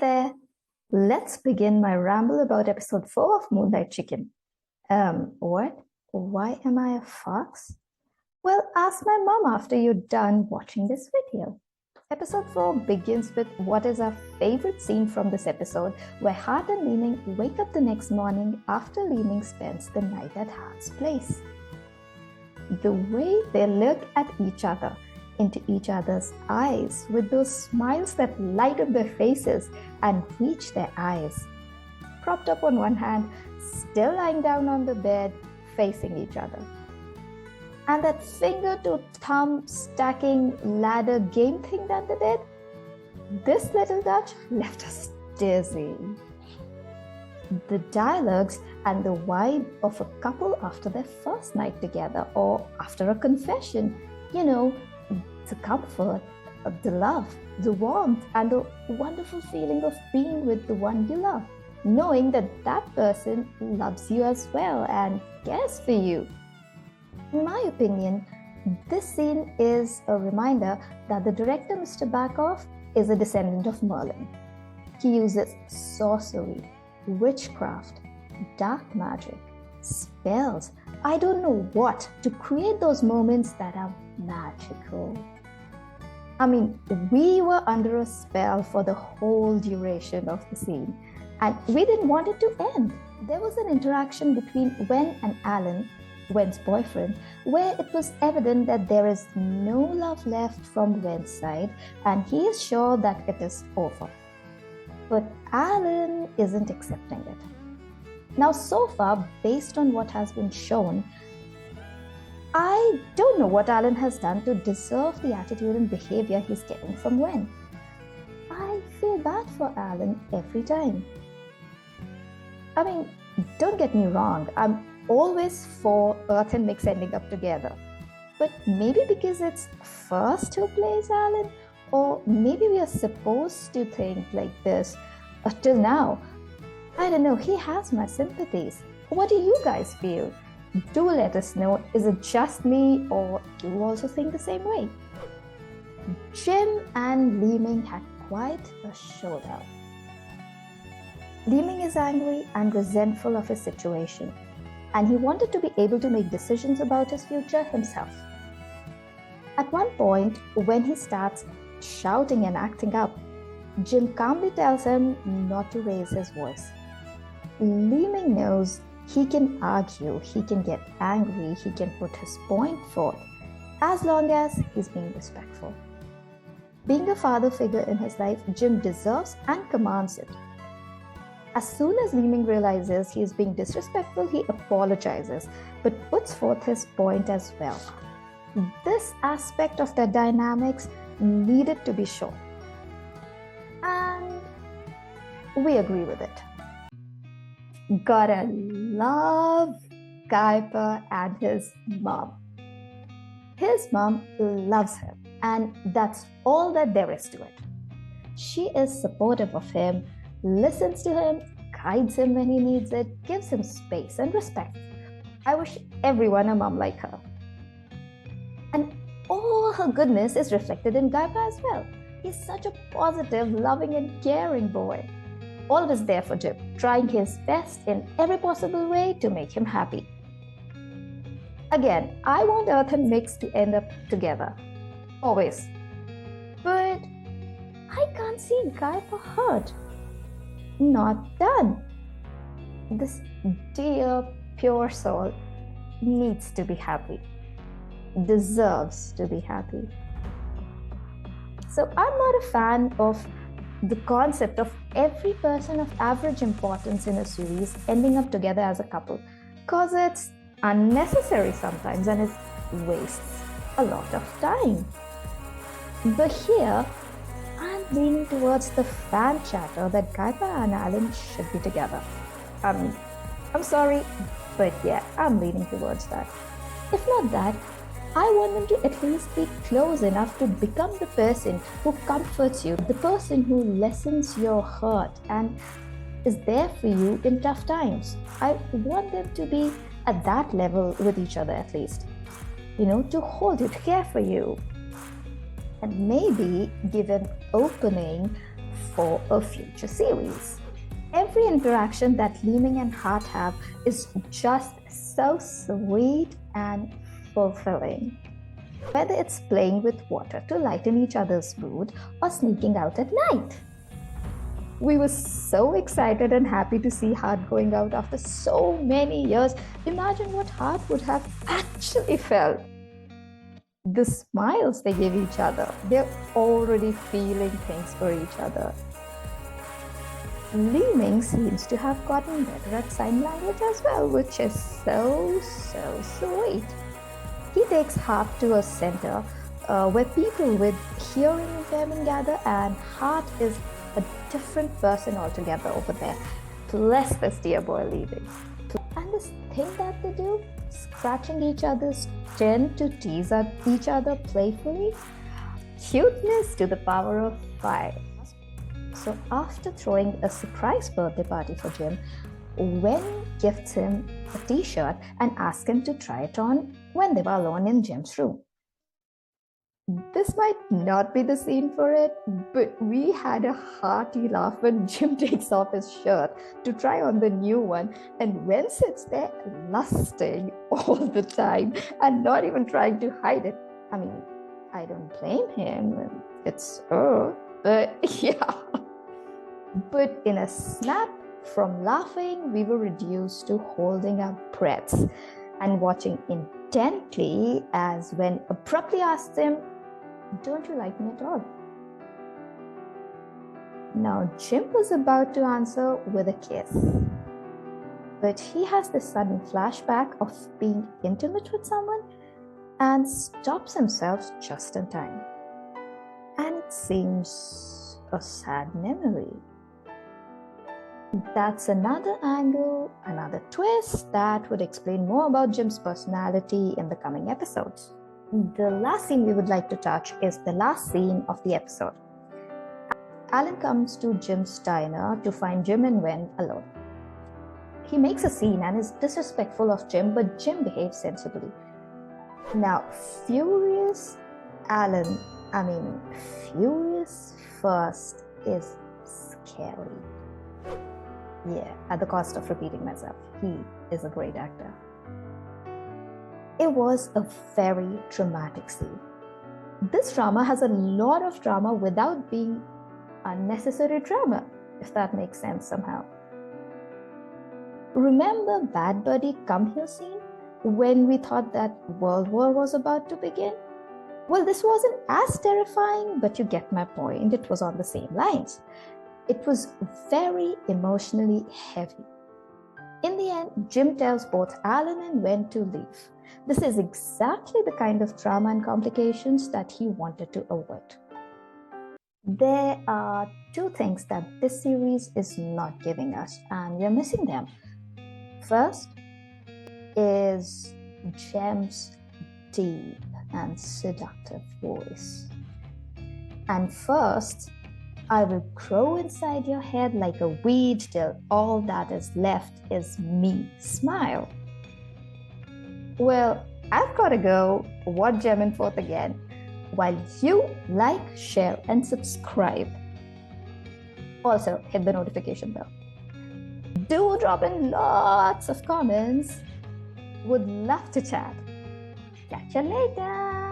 there! Let's begin my ramble about episode 4 of Moonlight Chicken. What? Why am I a fox? Well, ask my mom after you're done watching this video. Episode 4 begins with what is our favorite scene from this episode, where Hart and Li-Ming wake up the next morning after Li-Ming spends the night at Hart's place. The way they look at each other, into each other's eyes, with those smiles that light up their faces and reach their eyes. Propped up on one hand, still lying down on the bed, facing each other. And that finger to thumb stacking ladder game thing that they did, this little touch left us dizzy. The dialogues and the vibe of a couple after their first night together or after a confession, the comfort, the love, the warmth, and the wonderful feeling of being with the one you love, knowing that that person loves you as well and cares for you. In my opinion, this scene is a reminder that the director, Mr. Backoff, is a descendant of Merlin. He uses sorcery, witchcraft, dark magic, spells, I don't know what, to create those moments that are magical. I mean, we were under a spell for the whole duration of the scene, and we didn't want it to end. There was an interaction between Wen and Alan, Wen's boyfriend, where it was evident that there is no love left from Wen's side, and he is sure that it is over. But Alan isn't accepting it. Now, so far, based on what has been shown, I don't know what Alan has done to deserve the attitude and behavior he's getting from Wen. I feel bad for Alan every time. I mean, don't get me wrong, I'm always for Earth and Mix ending up together. But maybe because it's First who plays Alan, or maybe we are supposed to think like this till now. I don't know, he has my sympathies. What do you guys feel? Do let us know, is it just me or do you also think the same way? Jim and Li-Ming had quite a showdown. Li-Ming is angry and resentful of his situation, and he wanted to be able to make decisions about his future himself. At one point, when he starts shouting and acting up, Jim calmly tells him not to raise his voice. Li-Ming knows he can argue, he can get angry, he can put his point forth, as long as he's being respectful. Being a father figure in his life, Jim deserves and commands it. As soon as Li-Ming realizes he is being disrespectful, he apologizes, but puts forth his point as well. This aspect of their dynamics needed to be shown. And we agree with it. Gotta love Kuiper and his mom. His mom loves him, and that's all that there is to it. She is supportive of him, listens to him, guides him when he needs it, gives him space and respect. I wish everyone a mom like her. And all her goodness is reflected in Kuiper as well. He's such a positive, loving and caring boy. Always there for Jim, trying his best in every possible way to make him happy. Again, I want Earth and Mix to end up together. Always. But I can't see Kuiper hurt. Not done. This dear, pure soul needs to be happy. Deserves to be happy. So I'm not a fan of the concept of every person of average importance in a series ending up together as a couple, because it's unnecessary sometimes and it wastes a lot of time. But here, I'm leaning towards the fan chatter that Kuiper and Alan should be together. I'm sorry, but yeah, I'm leaning towards that. If not that, I want them to at least be close enough to become the person who comforts you, the person who lessens your hurt and is there for you in tough times. I want them to be at that level with each other at least. To hold you, to care for you. And maybe give an opening for a future series. Every interaction that Li-Ming and Heart have is just so sweet and fulfilling. Whether it's playing with water to lighten each other's mood or sneaking out at night. We were so excited and happy to see Heart going out after so many years. Imagine what Heart would have actually felt. The smiles they give each other, they're already feeling things for each other. Li-Ming seems to have gotten better at sign language as well, which is so sweet. He takes Heart to a center where people with hearing impairment gather, and Heart is a different person altogether over there. Bless this dear boy Li-Ming. And this thing that they do, scratching each other's chin to tease at each other playfully, cuteness to the power of 5. So after throwing a surprise birthday party for Jim, Wen gifts him a t-shirt and asks him to try it on when they were alone in Jim's room. This might not be the scene for it, but we had a hearty laugh when Jim takes off his shirt to try on the new one, and Wen sits there lusting all the time and not even trying to hide it. I mean, I don't blame him, it's Earth, but yeah. But in a snap from laughing, we were reduced to holding our breaths and watching intently as Wen abruptly asked him, "Don't you like me at all?" Now, Jim was about to answer with a kiss, but he has this sudden flashback of being intimate with someone and stops himself just in time. And it seems a sad memory. That's another angle, another twist that would explain more about Jim's personality in the coming episodes. The last scene we would like to touch is the last scene of the episode. Alan comes to Jim's diner to find Jim and Wen alone. He makes a scene and is disrespectful of Jim, but Jim behaves sensibly. Now, furious first is scary. Yeah, at the cost of repeating myself, he is a great actor. It was a very dramatic scene. This drama has a lot of drama without being unnecessary drama, if that makes sense somehow. Remember Bad Buddy Come Here scene when we thought that World War was about to begin? Well, this wasn't as terrifying, but you get my point. It was on the same lines. It was very emotionally heavy. In the end, Jim tells both Alan and Wen to leave. This is exactly the kind of drama and complications that he wanted to avoid. There are two things that this series is not giving us, and we're missing them. First is Jem's deep and seductive voice. And first, I will grow inside your head like a weed till all that is left is me smile. Well, I've got to go watch Gem and Fourth again while you like, share, and subscribe. Also, hit the notification bell. Do drop in lots of comments. Would love to chat. Catch you later.